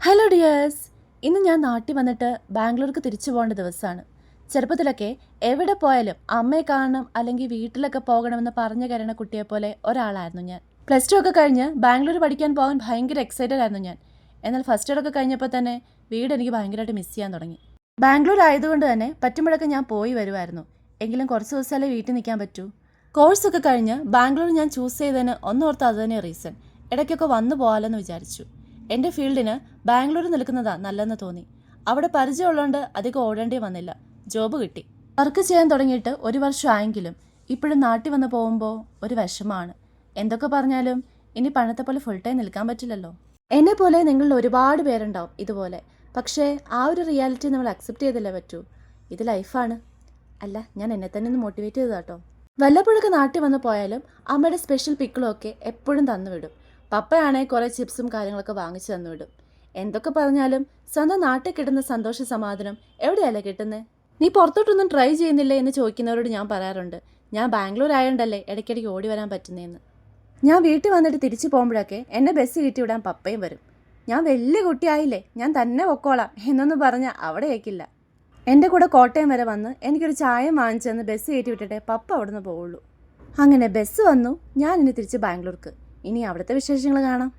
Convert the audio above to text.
Hello dears, ഇന്ന് ഞാൻ നാട്ടിൽ വന്നിട്ട് ബാംഗ്ലൂർക്ക് തിരിച്ചു പോകേണ്ട ദിവസമാണ്. ചെറുപ്പത്തിലൊക്കെ എവിടെ പോയാലും അമ്മയെ കാണണം അല്ലെങ്കിൽ വീട്ടിലൊക്കെ പോകണമെന്ന് പറഞ്ഞു കയറുന്ന കുട്ടിയെപ്പോലെ ഒരാളായിരുന്നു ഞാൻ. +2 ഒക്കെ കഴിഞ്ഞ് ബാംഗ്ലൂർ പഠിക്കാൻ പോകാൻ ഭയങ്കര എക്സൈറ്റഡ് ആയിരുന്നു ഞാൻ. എന്നാൽ ഫസ്റ്റ് ഇയർ ഒക്കെ കഴിഞ്ഞപ്പോൾ തന്നെ വീട് എനിക്ക് ഭയങ്കരമായിട്ട് മിസ് ചെയ്യാൻ തുടങ്ങി. ബാംഗ്ലൂർ ആയതുകൊണ്ട് തന്നെ പറ്റുമ്പോഴൊക്കെ ഞാൻ പോയി വരുമായിരുന്നു. എങ്കിലും കുറച്ച് ദിവസമല്ലേ വീട്ടിൽ നിൽക്കാൻ പറ്റൂ. കോഴ്സൊക്കെ കഴിഞ്ഞ് ബാംഗ്ലൂർ ഞാൻ ചൂസ് ചെയ്തതിന് ഒന്നോർത്ത് അത് തന്നെ റീസൺ. ഇടയ്ക്കൊക്കെ വന്നു പോകാമെന്ന് വിചാരിച്ചു. എൻ്റെ ഫീൽഡിന് ബാംഗ്ലൂർ നിൽക്കുന്നതാണ് നല്ലതെന്ന് തോന്നി. അവിടെ പരിചയമുള്ളതുകൊണ്ട് അധികം ഓടേണ്ടി വന്നില്ല. ജോബ് കിട്ടി. വർക്ക് ചെയ്യാൻ തുടങ്ങിയിട്ട് 1 വർഷം ആയെങ്കിലും ഇപ്പോഴും നാട്ടിൽ വന്ന് പോകുമ്പോൾ ഒരു വിഷമമാണ്. എന്തൊക്കെ പറഞ്ഞാലും ഇനി പണ്ടത്തെ പോലെ ഫുൾ ടൈം നിൽക്കാൻ പറ്റില്ലല്ലോ. എന്നെ പോലെ നിങ്ങളിൽ ഒരുപാട് പേരുണ്ടാവും ഇതുപോലെ. പക്ഷേ ആ ഒരു റിയാലിറ്റി നമ്മൾ അക്സെപ്റ്റ് ചെയ്തല്ലേ പറ്റൂ. ഇത് ലൈഫാണ്. അല്ല, ഞാൻ എന്നെ തന്നെ ഒന്ന് മോട്ടിവേറ്റ് ചെയ്തതാട്ടോ. വല്ലപ്പോഴൊക്കെ നാട്ടിൽ വന്ന് പോയാലും അമ്മയുടെ സ്പെഷ്യൽ പിക്കിളും ഒക്കെ എപ്പോഴും തന്നുവിടും. പപ്പയാണെങ്കിൽ കുറേ ചിപ്സും കാര്യങ്ങളൊക്കെ വാങ്ങിച്ചു തന്നുവിടും. എന്തൊക്കെ പറഞ്ഞാലും സ്വന്തം നാട്ടിൽ കിട്ടുന്ന സന്തോഷ സമാധാനം എവിടെയല്ലേ കിട്ടുന്നത്? നീ പുറത്തോട്ടൊന്നും ട്രൈ ചെയ്യുന്നില്ലേ എന്ന് ചോദിക്കുന്നവരോട് ഞാൻ പറയാറുണ്ട്, ഞാൻ ബാംഗ്ലൂർ ആയതുകൊണ്ടല്ലേ ഇടയ്ക്കിടയ്ക്ക് ഓടി വരാൻ പറ്റുന്നതെന്ന്. ഞാൻ വീട്ടിൽ വന്നിട്ട് തിരിച്ചു പോകുമ്പോഴൊക്കെ എന്നെ ബസ് കയറ്റി വിടാൻ പപ്പയും വരും. ഞാൻ വലിയ കുട്ടിയായില്ലേ, ഞാൻ തന്നെ പൊക്കോളാം എന്നൊന്നും പറഞ്ഞാൽ അവിടെ കേൾക്കില്ല. എൻ്റെ കൂടെ കോട്ടയം വരെ വന്ന് എനിക്കൊരു ചായ വാങ്ങിച്ചെന്ന് ബസ് കയറ്റി വിട്ടിട്ടേ പപ്പ അവിടെ നിന്ന് പോവുള്ളൂ. അങ്ങനെ ബസ് വന്നു. ഞാൻ ഇനി തിരിച്ച് ബാംഗ്ലൂർക്ക്. ഇനി അവിടുത്തെ വിശേഷങ്ങൾ കാണാം.